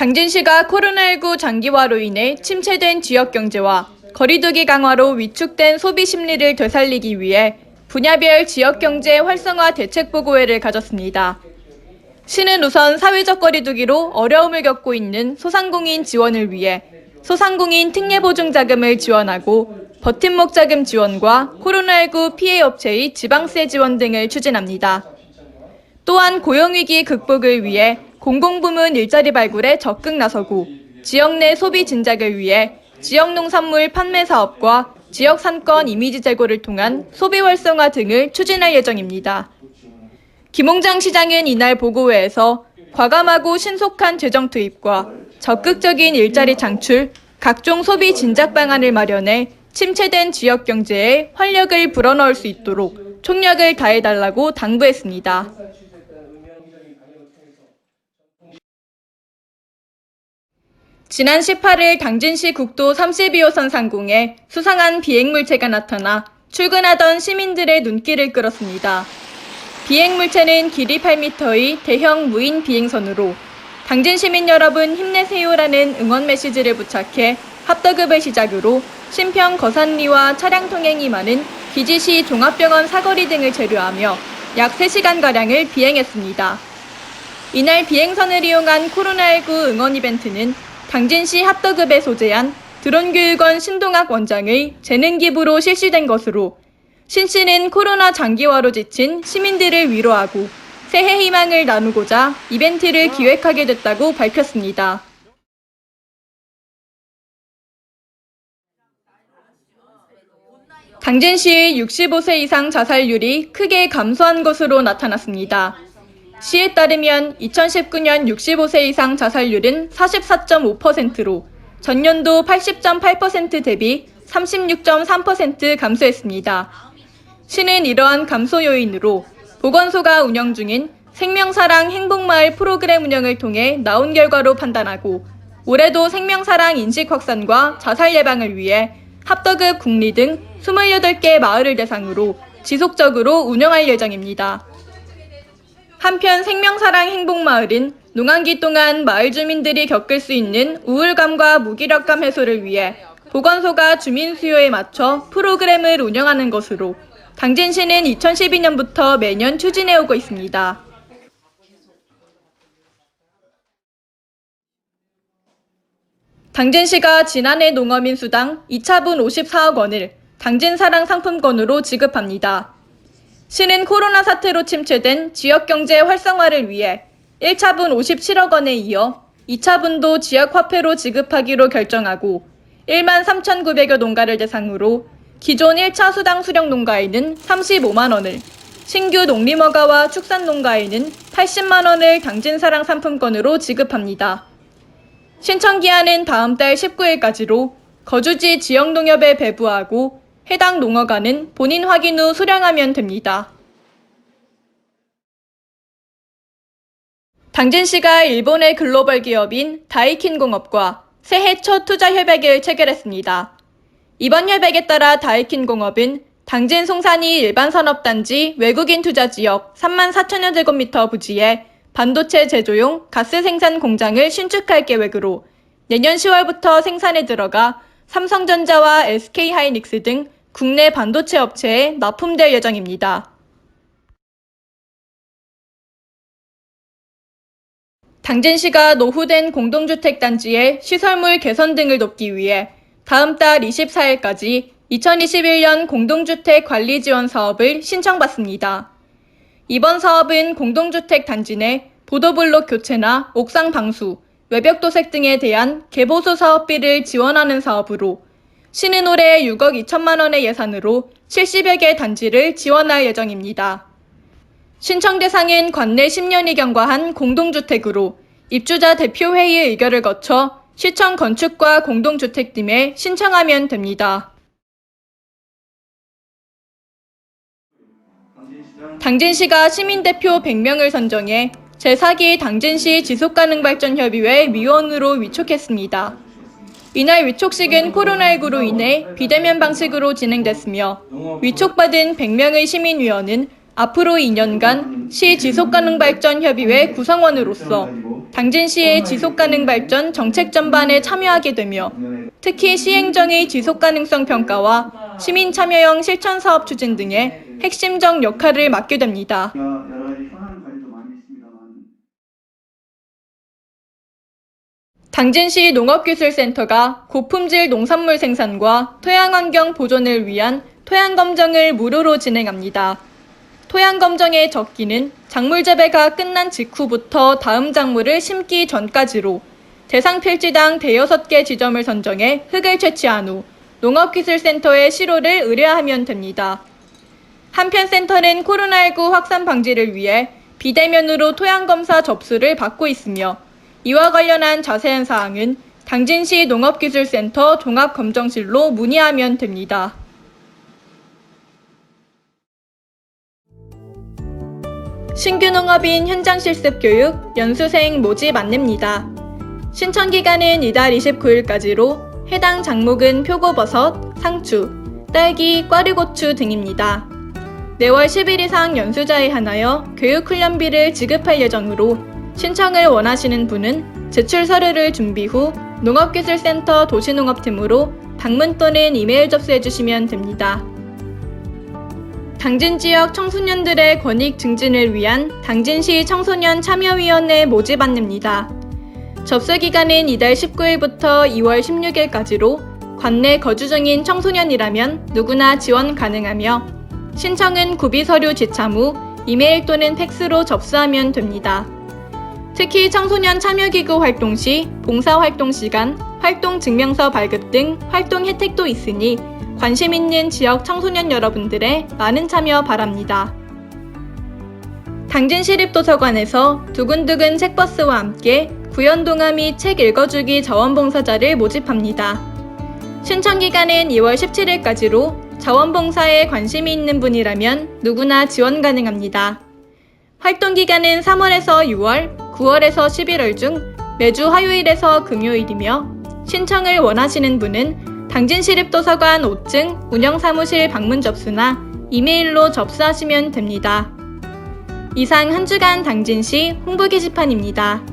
당진시가 코로나19 장기화로 인해 침체된 지역 경제와 거리두기 강화로 위축된 소비 심리를 되살리기 위해 분야별 지역 경제 활성화 대책 보고회를 가졌습니다. 시는 우선 사회적 거리두기로 어려움을 겪고 있는 소상공인 지원을 위해 소상공인 특례보증자금을 지원하고 버팀목 자금 지원과 코로나19 피해 업체의 지방세 지원 등을 추진합니다. 또한 고용위기 극복을 위해 공공부문 일자리 발굴에 적극 나서고 지역 내 소비 진작을 위해 지역 농산물 판매 사업과 지역 상권 이미지 제고를 통한 소비 활성화 등을 추진할 예정입니다. 김홍장 시장은 이날 보고회에서 과감하고 신속한 재정 투입과 적극적인 일자리 창출, 각종 소비 진작 방안을 마련해 침체된 지역 경제에 활력을 불어넣을 수 있도록 총력을 다해달라고 당부했습니다. 지난 18일 당진시 국도 32호선 상공에 수상한 비행물체가 나타나 출근하던 시민들의 눈길을 끌었습니다. 비행물체는 길이 8m의 대형 무인 비행선으로 당진 시민 여러분 힘내세요라는 응원 메시지를 부착해 합덕읍을 시작으로 신평 거산리와 차량 통행이 많은 기지시 종합병원 사거리 등을 체류하며 약 3시간가량을 비행했습니다. 이날 비행선을 이용한 코로나19 응원 이벤트는 당진시 합덕읍에 소재한 드론교육원 신동학 원장의 재능 기부로 실시된 것으로 신 씨는 코로나 장기화로 지친 시민들을 위로하고 새해 희망을 나누고자 이벤트를 기획하게 됐다고 밝혔습니다. 당진시의 65세 이상 자살률이 크게 감소한 것으로 나타났습니다. 시에 따르면 2019년 65세 이상 자살률은 44.5%로 전년도 80.8% 대비 36.3% 감소했습니다. 시는 이러한 감소 요인으로 보건소가 운영 중인 생명사랑 행복마을 프로그램 운영을 통해 나온 결과로 판단하고 올해도 생명사랑 인식 확산과 자살 예방을 위해 합덕읍 국리 등 28개 마을을 대상으로 지속적으로 운영할 예정입니다. 한편 생명사랑 행복마을은 농한기 동안 마을 주민들이 겪을 수 있는 우울감과 무기력감 해소를 위해 보건소가 주민 수요에 맞춰 프로그램을 운영하는 것으로 당진시는 2012년부터 매년 추진해오고 있습니다. 당진시가 지난해 농어민 수당 2차분 54억 원을 당진사랑 상품권으로 지급합니다. 시는 코로나 사태로 침체된 지역경제 활성화를 위해 1차분 57억 원에 이어 2차분도 지역화폐로 지급하기로 결정하고 1만 3,900여 농가를 대상으로 기존 1차 수당 수령 농가에는 35만 원을, 신규 농림허가와 축산농가에는 80만 원을 당진사랑 상품권으로 지급합니다. 신청기한은 다음 달 19일까지로 거주지 지역농협에 배부하고 해당 농어가는 본인 확인 후 수령하면 됩니다. 당진시가 일본의 글로벌 기업인 다이킨 공업과 새해 첫 투자 협약을 체결했습니다. 이번 협약에 따라 다이킨 공업은 당진 송산이 일반산업단지 외국인 투자지역 3만 4천여 제곱미터 부지에 반도체 제조용 가스 생산 공장을 신축할 계획으로 내년 10월부터 생산에 들어가 삼성전자와 SK하이닉스 등 국내 반도체 업체에 납품될 예정입니다. 당진시가 노후된 공동주택 단지의 시설물 개선 등을 돕기 위해 다음 달 24일까지 2021년 공동주택 관리 지원 사업을 신청받습니다. 이번 사업은 공동주택 단지 내 보도블록 교체나 옥상 방수, 외벽 도색 등에 대한 개보수 사업비를 지원하는 사업으로 시는 올해 6억 2천만 원의 예산으로 70여 개 단지를 지원할 예정입니다. 신청 대상은 관내 10년이 경과한 공동주택으로 입주자 대표회의 의결을 거쳐 시청 건축과 공동주택팀에 신청하면 됩니다. 당진시가 시민대표 100명을 선정해 제4기 당진시 지속가능발전협의회 위원으로 위촉했습니다. 이날 위촉식은 코로나19로 인해 비대면 방식으로 진행됐으며 위촉받은 100명의 시민위원은 앞으로 2년간 시 지속가능발전협의회 구성원으로서 당진시의 지속가능 발전 정책 전반에 참여하게 되며 특히 시행정의 지속가능성 평가와 시민 참여형 실천 사업 추진 등의 핵심적 역할을 맡게 됩니다. 당진시 농업기술센터가 고품질 농산물 생산과 토양환경 보존을 위한 토양검정을 무료로 진행합니다. 토양검정의 적기는 작물 재배가 끝난 직후부터 다음 작물을 심기 전까지로 대상 필지당 대여섯 개 지점을 선정해 흙을 채취한 후 농업기술센터에 시료를 의뢰하면 됩니다. 한편 센터는 코로나19 확산 방지를 위해 비대면으로 토양검사 접수를 받고 있으며 이와 관련한 자세한 사항은 당진시 농업기술센터 종합검정실로 문의하면 됩니다. 신규 농업인 현장 실습 교육 연수생 모집 안내입니다. 신청 기간은 이달 29일까지로 해당 작목은 표고버섯, 상추, 딸기, 꽈리고추 등입니다. 4월 10일 이상 연수자에 한하여 교육훈련비를 지급할 예정으로 신청을 원하시는 분은 제출 서류를 준비 후 농업기술센터 도시농업팀으로 방문 또는 이메일 접수해 주시면 됩니다. 당진 지역 청소년들의 권익 증진을 위한 당진시 청소년 참여위원회 모집 안내입니다. 접수 기간은 이달 19일부터 2월 16일까지로 관내 거주 중인 청소년이라면 누구나 지원 가능하며 신청은 구비 서류 지참 후 이메일 또는 팩스로 접수하면 됩니다. 특히 청소년 참여기구 활동 시 봉사활동 시간, 활동 증명서 발급 등 활동 혜택도 있으니 관심 있는 지역 청소년 여러분들의 많은 참여 바랍니다. 당진시립도서관에서 두근두근 책버스와 함께 구연동화 및 책 읽어주기 자원봉사자를 모집합니다. 신청 기간은 2월 17일까지로 자원봉사에 관심이 있는 분이라면 누구나 지원 가능합니다. 활동 기간은 3월에서 6월, 9월에서 11월 중 매주 화요일에서 금요일이며 신청을 원하시는 분은 당진시립도서관 5층 운영사무실 방문 접수나 이메일로 접수하시면 됩니다. 이상 한 주간 당진시 홍보 게시판입니다.